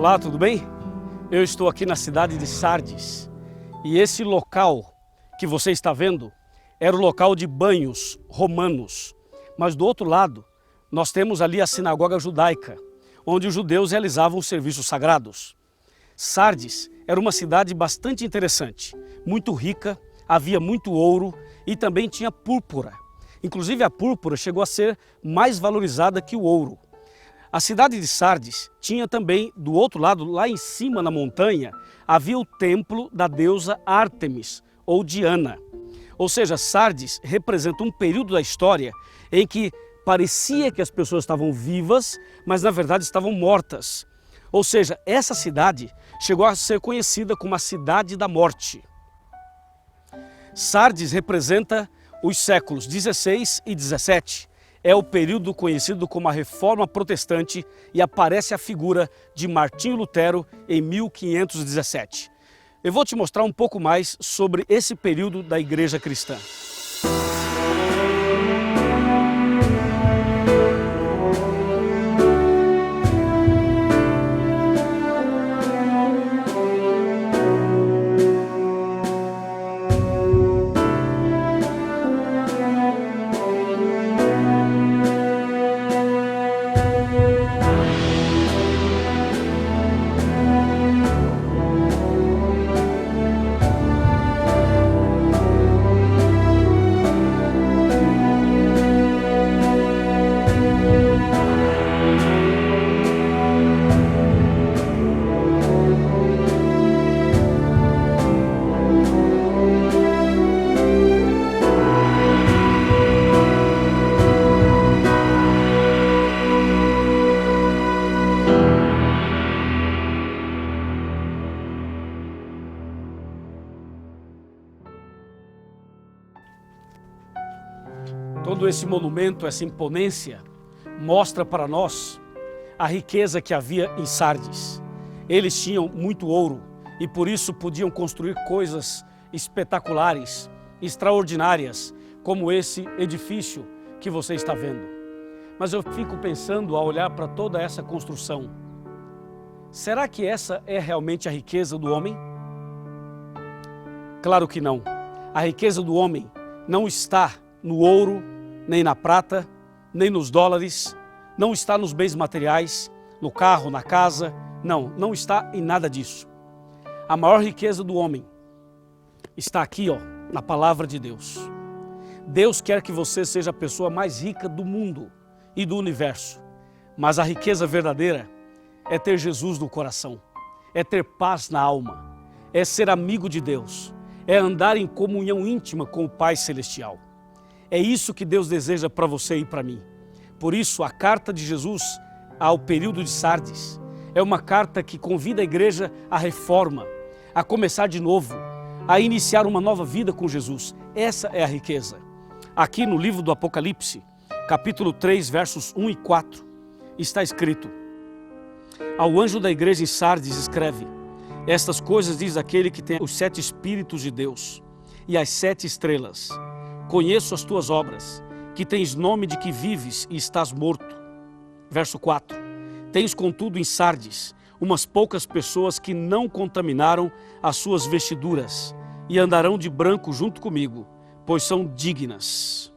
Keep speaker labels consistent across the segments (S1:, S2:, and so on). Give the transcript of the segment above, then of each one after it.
S1: Olá, tudo bem? Eu estou aqui na cidade de Sardes e esse local que você está vendo era o local de banhos romanos. Mas do outro lado, nós temos ali a sinagoga judaica, onde os judeus realizavam os serviços sagrados. Sardes era uma cidade bastante interessante, muito rica, havia muito ouro e também tinha púrpura. Inclusive a púrpura chegou a ser mais valorizada que o ouro. A cidade de Sardes tinha também, do outro lado, lá em cima na montanha, havia o templo da deusa Ártemis, ou Diana. Ou seja, Sardes representa um período da história em que parecia que as pessoas estavam vivas, mas na verdade estavam mortas. Ou seja, essa cidade chegou a ser conhecida como a cidade da morte. Sardes representa os séculos 16 e 17. É o período conhecido como a Reforma Protestante e aparece a figura de Martinho Lutero em 1517. Eu vou te mostrar um pouco mais sobre esse período da Igreja Cristã. Todo esse monumento, essa imponência, mostra para nós a riqueza que havia em Sardes. Eles tinham muito ouro e por isso podiam construir coisas espetaculares, extraordinárias, como esse edifício que você está vendo. Mas eu fico pensando ao olhar para toda essa construção, será que essa é realmente a riqueza do homem? Claro que não. A riqueza do homem não está no ouro, nem na prata, nem nos dólares, não está nos bens materiais, no carro, na casa, não está em nada disso. A maior riqueza do homem está aqui, na palavra de Deus. Deus quer que você seja a pessoa mais rica do mundo e do universo, mas a riqueza verdadeira é ter Jesus no coração, é ter paz na alma, é ser amigo de Deus, é andar em comunhão íntima com o Pai Celestial. É isso que Deus deseja para você e para mim. Por isso, a carta de Jesus ao período de Sardes é uma carta que convida a igreja à reforma, a começar de novo, a iniciar uma nova vida com Jesus. Essa é a riqueza. Aqui no livro do Apocalipse, capítulo 3, versos 1 e 4, está escrito: ao anjo da igreja em Sardes escreve: estas coisas diz aquele que tem os 7 Espíritos de Deus e as 7 estrelas. Conheço as tuas obras, que tens nome de que vives e estás morto. Verso 4. Tens contudo em Sardes umas poucas pessoas que não contaminaram as suas vestiduras e andarão de branco junto comigo, pois são dignas.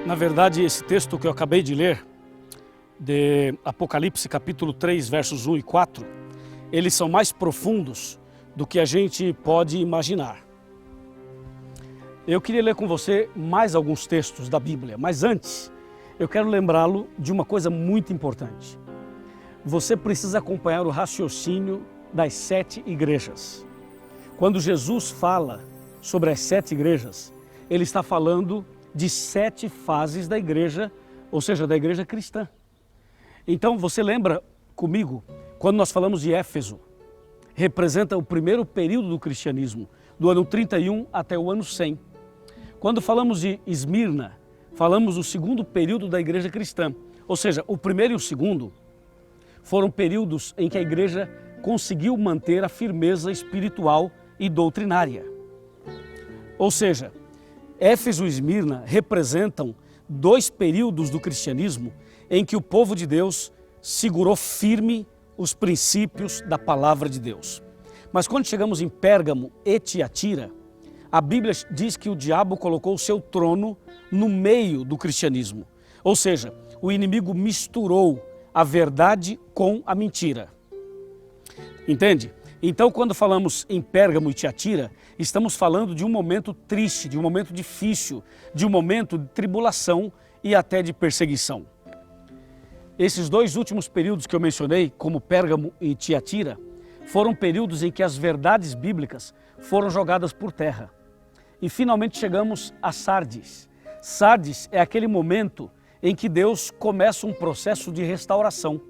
S1: Na verdade, esse texto que eu acabei de ler, de Apocalipse capítulo 3, versos 1 e 4, eles são mais profundos do que a gente pode imaginar. Eu queria ler com você mais alguns textos da Bíblia, mas antes, eu quero lembrá-lo de uma coisa muito importante. Você precisa acompanhar o raciocínio das 7 igrejas. Quando Jesus fala sobre as 7 igrejas, ele está falando de 7 fases da igreja, ou seja, da igreja cristã. Então você lembra comigo, quando nós falamos de Éfeso, representa o primeiro período do cristianismo, do ano 31 até o ano 100. Quando falamos de Esmirna, falamos do segundo período da igreja cristã, ou seja, o primeiro e o segundo foram períodos em que a igreja conseguiu manter a firmeza espiritual e doutrinária. Ou seja, Éfeso e Esmirna representam 2 períodos do cristianismo em que o povo de Deus segurou firme os princípios da palavra de Deus. Mas quando chegamos em Pérgamo e Tiatira, a Bíblia diz que o diabo colocou o seu trono no meio do cristianismo. Ou seja, o inimigo misturou a verdade com a mentira. Entende? Então, quando falamos em Pérgamo e Tiatira, estamos falando de um momento triste, de um momento difícil, de um momento de tribulação e até de perseguição. Esses 2 últimos períodos que eu mencionei, como Pérgamo e Tiatira, foram períodos em que as verdades bíblicas foram jogadas por terra. E finalmente chegamos a Sardes. Sardes é aquele momento em que Deus começa um processo de restauração,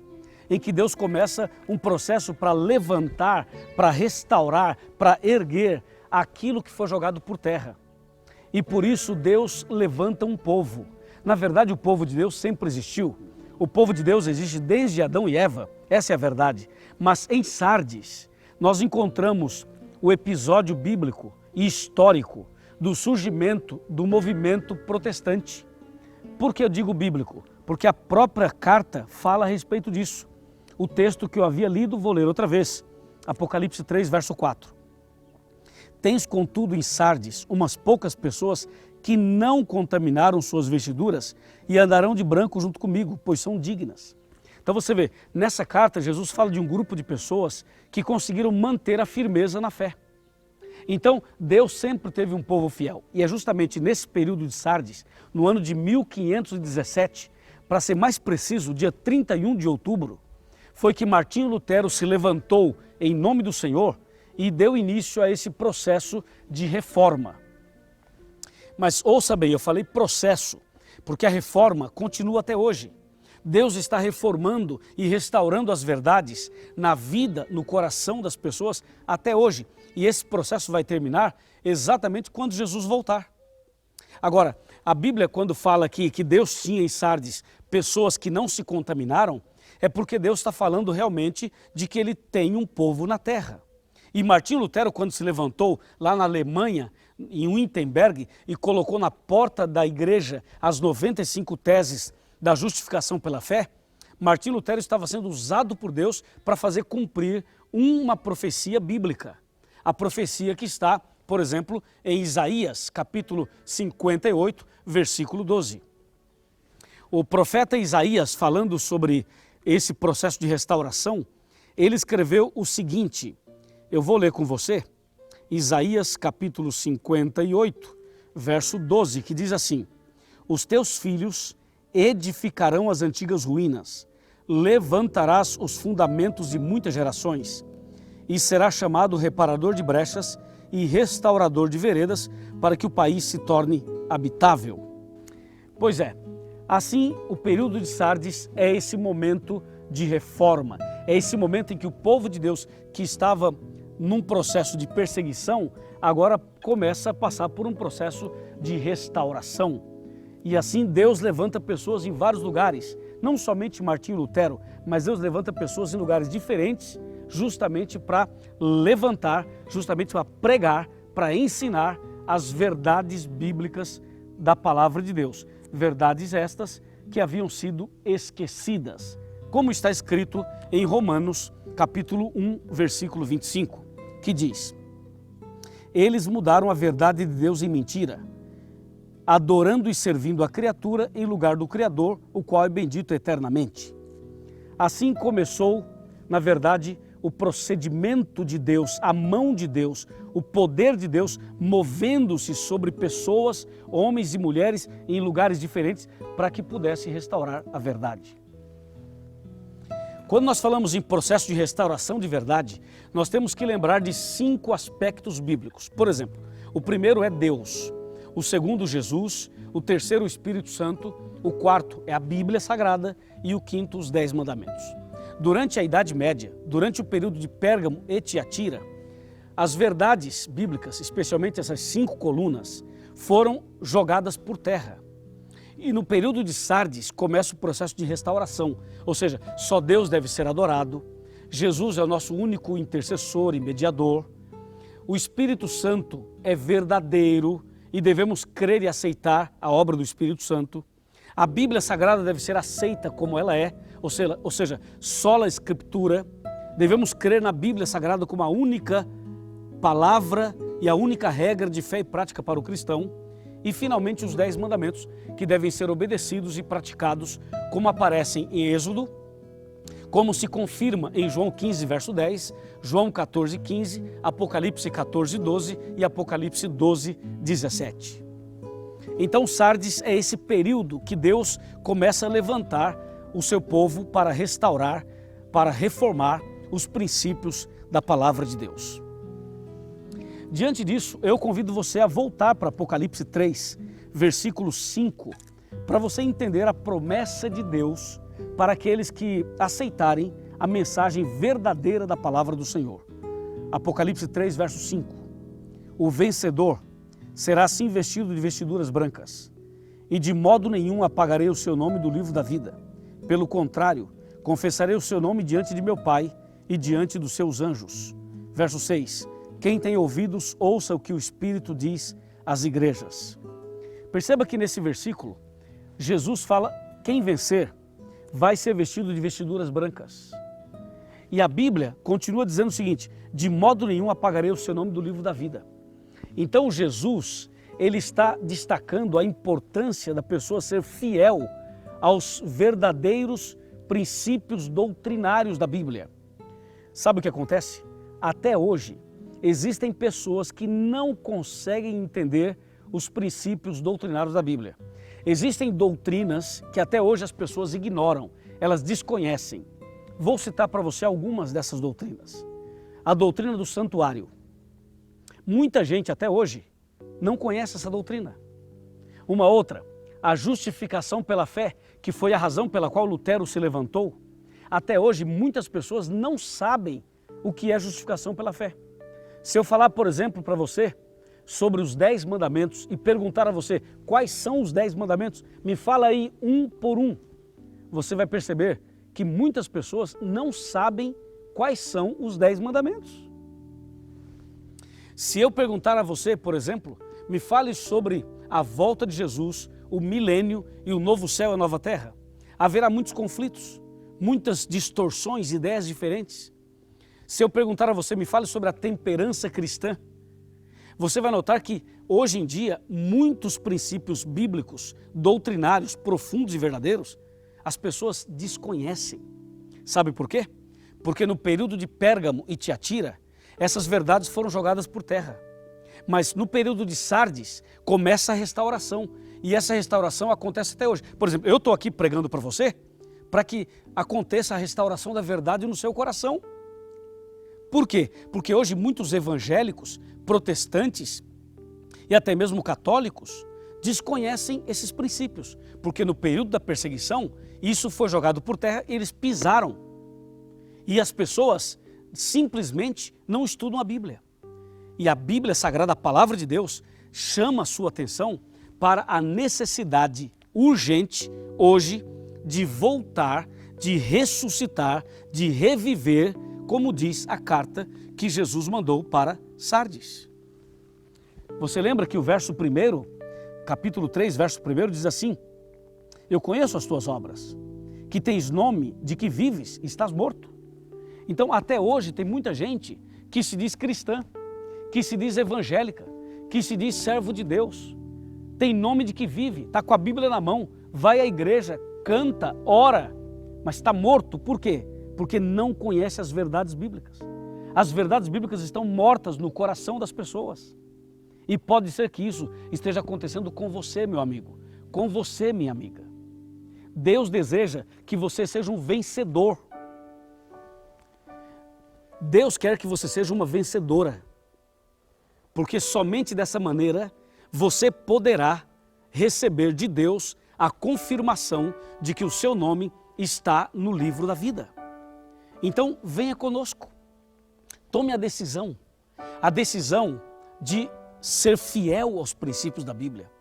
S1: em que Deus começa um processo para levantar, para restaurar, para erguer aquilo que foi jogado por terra. E por isso Deus levanta um povo. Na verdade, o povo de Deus sempre existiu. O povo de Deus existe desde Adão e Eva, essa é a verdade. Mas em Sardes, nós encontramos o episódio bíblico e histórico do surgimento do movimento protestante. Por que eu digo bíblico? Porque a própria carta fala a respeito disso. O texto que eu havia lido, vou ler outra vez. Apocalipse 3, verso 4. Tens, contudo, em Sardes umas poucas pessoas que não contaminaram suas vestiduras e andarão de branco junto comigo, pois são dignas. Então você vê, nessa carta Jesus fala de um grupo de pessoas que conseguiram manter a firmeza na fé. Então Deus sempre teve um povo fiel e é justamente nesse período de Sardes, no ano de 1517, para ser mais preciso, dia 31 de outubro, foi que Martinho Lutero se levantou em nome do Senhor e deu início a esse processo de reforma. Mas ouça bem, eu falei processo, porque a reforma continua até hoje. Deus está reformando e restaurando as verdades na vida, no coração das pessoas até hoje. E esse processo vai terminar exatamente quando Jesus voltar. Agora, a Bíblia, quando fala aqui que Deus tinha em Sardes pessoas que não se contaminaram, é porque Deus está falando realmente de que Ele tem um povo na terra. E Martinho Lutero, quando se levantou lá na Alemanha, em Wittenberg, e colocou na porta da igreja as 95 teses da justificação pela fé, Martinho Lutero estava sendo usado por Deus para fazer cumprir uma profecia bíblica. A profecia que está, por exemplo, em Isaías, capítulo 58, versículo 12. O profeta Isaías, falando sobre esse processo de restauração, ele escreveu o seguinte, eu vou ler com você, Isaías capítulo 58, verso 12, que diz assim: os teus filhos edificarão as antigas ruínas, levantarás os fundamentos de muitas gerações, e será chamado reparador de brechas e restaurador de veredas, para que o país se torne habitável. Pois é, assim o período de Sardes é esse momento de reforma, é esse momento em que o povo de Deus, que estava num processo de perseguição, agora começa a passar por um processo de restauração. E assim Deus levanta pessoas em vários lugares, não somente Martinho Lutero, mas Deus levanta pessoas em lugares diferentes, justamente para levantar, justamente para pregar, para ensinar as verdades bíblicas da palavra de Deus. Verdades estas que haviam sido esquecidas, como está escrito em Romanos, capítulo 1, versículo 25, que diz: eles mudaram a verdade de Deus em mentira, adorando e servindo a criatura em lugar do Criador, o qual é bendito eternamente. Assim começou, na verdade, o procedimento de Deus, a mão de Deus, o poder de Deus movendo-se sobre pessoas, homens e mulheres em lugares diferentes para que pudesse restaurar a verdade. Quando nós falamos em processo de restauração de verdade, nós temos que lembrar de 5 aspectos bíblicos. Por exemplo, O primeiro é Deus, o segundo Jesus, o terceiro o Espírito Santo, o quarto é a Bíblia Sagrada e o quinto os 10 mandamentos. Durante a Idade Média, durante o período de Pérgamo e Tiatira, as verdades bíblicas, especialmente essas 5 colunas, foram jogadas por terra. E no período de Sardes começa o processo de restauração, ou seja, só Deus deve ser adorado, Jesus é o nosso único intercessor e mediador, o Espírito Santo é verdadeiro e devemos crer e aceitar a obra do Espírito Santo, a Bíblia Sagrada deve ser aceita como ela é, ou seja, sola Escritura, devemos crer na Bíblia Sagrada como a única palavra e a única regra de fé e prática para o cristão, e finalmente os 10 mandamentos que devem ser obedecidos e praticados como aparecem em Êxodo, como se confirma em João 15, verso 10, João 14, 15, Apocalipse 14, 12 e Apocalipse 12, 17. Então Sardes é esse período que Deus começa a levantar o seu povo para restaurar, para reformar os princípios da palavra de Deus. Diante disso, eu convido você a voltar para Apocalipse 3, versículo 5, para você entender a promessa de Deus para aqueles que aceitarem a mensagem verdadeira da palavra do Senhor. Apocalipse 3, verso 5. O vencedor será assim vestido de vestiduras brancas, e de modo nenhum apagarei o seu nome do livro da vida. Pelo contrário, confessarei o seu nome diante de meu Pai e diante dos seus anjos. Verso 6. Quem tem ouvidos, ouça o que o Espírito diz às igrejas. Perceba que nesse versículo, Jesus fala, quem vencer vai ser vestido de vestiduras brancas. E a Bíblia continua dizendo o seguinte, de modo nenhum apagarei o seu nome do livro da vida. Então Jesus, ele está destacando a importância da pessoa ser fiel aos verdadeiros princípios doutrinários da Bíblia. Sabe o que acontece? Até hoje, existem pessoas que não conseguem entender os princípios doutrinários da Bíblia. Existem doutrinas que até hoje as pessoas ignoram, elas desconhecem. Vou citar para você algumas dessas doutrinas. A doutrina do santuário. Muita gente até hoje não conhece essa doutrina. Uma outra, a justificação pela fé, que foi a razão pela qual Lutero se levantou. Até hoje muitas pessoas não sabem o que é justificação pela fé. Se eu falar, por exemplo, para você sobre os 10 mandamentos e perguntar a você quais são os 10 mandamentos, me fala aí um por um. Você vai perceber que muitas pessoas não sabem quais são os 10 mandamentos. Se eu perguntar a você, por exemplo, me fale sobre a volta de Jesus, o milênio e o novo céu e a nova terra, haverá muitos conflitos, muitas distorções, ideias diferentes. Se eu perguntar a você, me fale sobre a temperança cristã, você vai notar que hoje em dia muitos princípios bíblicos, doutrinários, profundos e verdadeiros, as pessoas desconhecem. Sabe por quê? Porque no período de Pérgamo e Tiatira, essas verdades foram jogadas por terra. Mas no período de Sardes, começa a restauração. E essa restauração acontece até hoje. Por exemplo, eu estou aqui pregando para você, para que aconteça a restauração da verdade no seu coração. Por quê? Porque hoje muitos evangélicos, protestantes e até mesmo católicos desconhecem esses princípios. Porque no período da perseguição, isso foi jogado por terra e eles pisaram. E as pessoas simplesmente não estudam a Bíblia. E a Bíblia Sagrada, a Palavra de Deus, chama a sua atenção para a necessidade urgente hoje de voltar, de ressuscitar, de reviver, como diz a carta que Jesus mandou para Sardes. Você lembra que o verso 1, capítulo 3, verso 1 diz assim: eu conheço as tuas obras, que tens nome de que vives e estás morto. Então, até hoje, tem muita gente que se diz cristã, que se diz evangélica, que se diz servo de Deus. Tem nome de que vive, está com a Bíblia na mão, vai à igreja, canta, ora, mas está morto. Por quê? Porque não conhece as verdades bíblicas. As verdades bíblicas estão mortas no coração das pessoas. E pode ser que isso esteja acontecendo com você, meu amigo, com você, minha amiga. Deus deseja que você seja um vencedor. Deus quer que você seja uma vencedora. porque somente dessa maneira você poderá receber de Deus a confirmação de que o seu nome está no livro da vida. Então, venha conosco, tome a decisão de ser fiel aos princípios da Bíblia.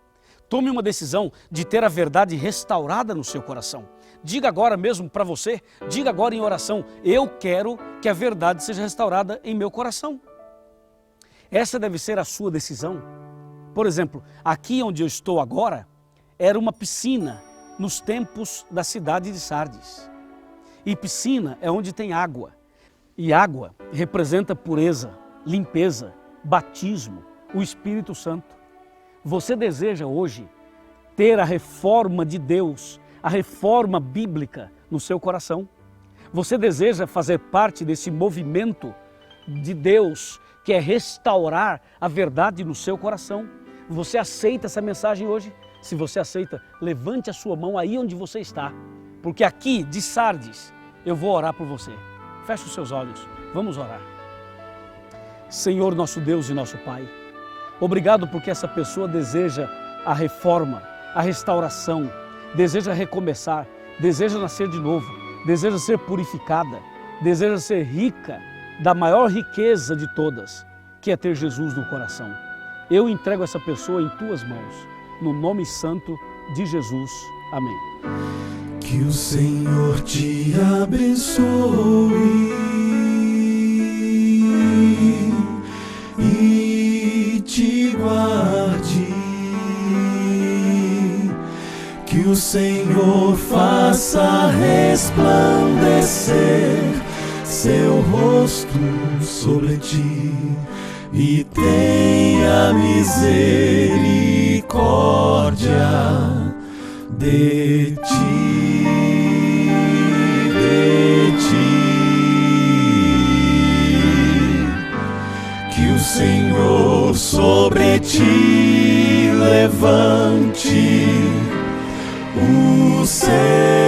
S1: Tome uma decisão de ter a verdade restaurada no seu coração. Diga agora mesmo para você, diga agora em oração, eu quero que a verdade seja restaurada em meu coração. Essa deve ser a sua decisão. Por exemplo, aqui onde eu estou agora, era uma piscina nos tempos da cidade de Sardes. E piscina é onde tem água. E água representa pureza, limpeza, batismo, o Espírito Santo. Você deseja hoje ter a reforma de Deus, a reforma bíblica no seu coração? Você deseja fazer parte desse movimento de Deus que é restaurar a verdade no seu coração? Você aceita essa mensagem hoje? Se você aceita, levante a sua mão aí onde você está, porque aqui de Sardes eu vou orar por você. Feche os seus olhos, vamos orar. Senhor, nosso Deus e nosso Pai, obrigado porque essa pessoa deseja a reforma, a restauração, deseja recomeçar, deseja nascer de novo, deseja ser purificada, deseja ser rica da maior riqueza de todas, que é ter Jesus no coração. Eu entrego essa pessoa em tuas mãos, no nome santo de Jesus. Amém.
S2: Que o Senhor te abençoe e te guarde. Que o Senhor faça resplandecer seu rosto sobre ti e tenha misericórdia de ti, Que o Senhor sobre ti levante o céu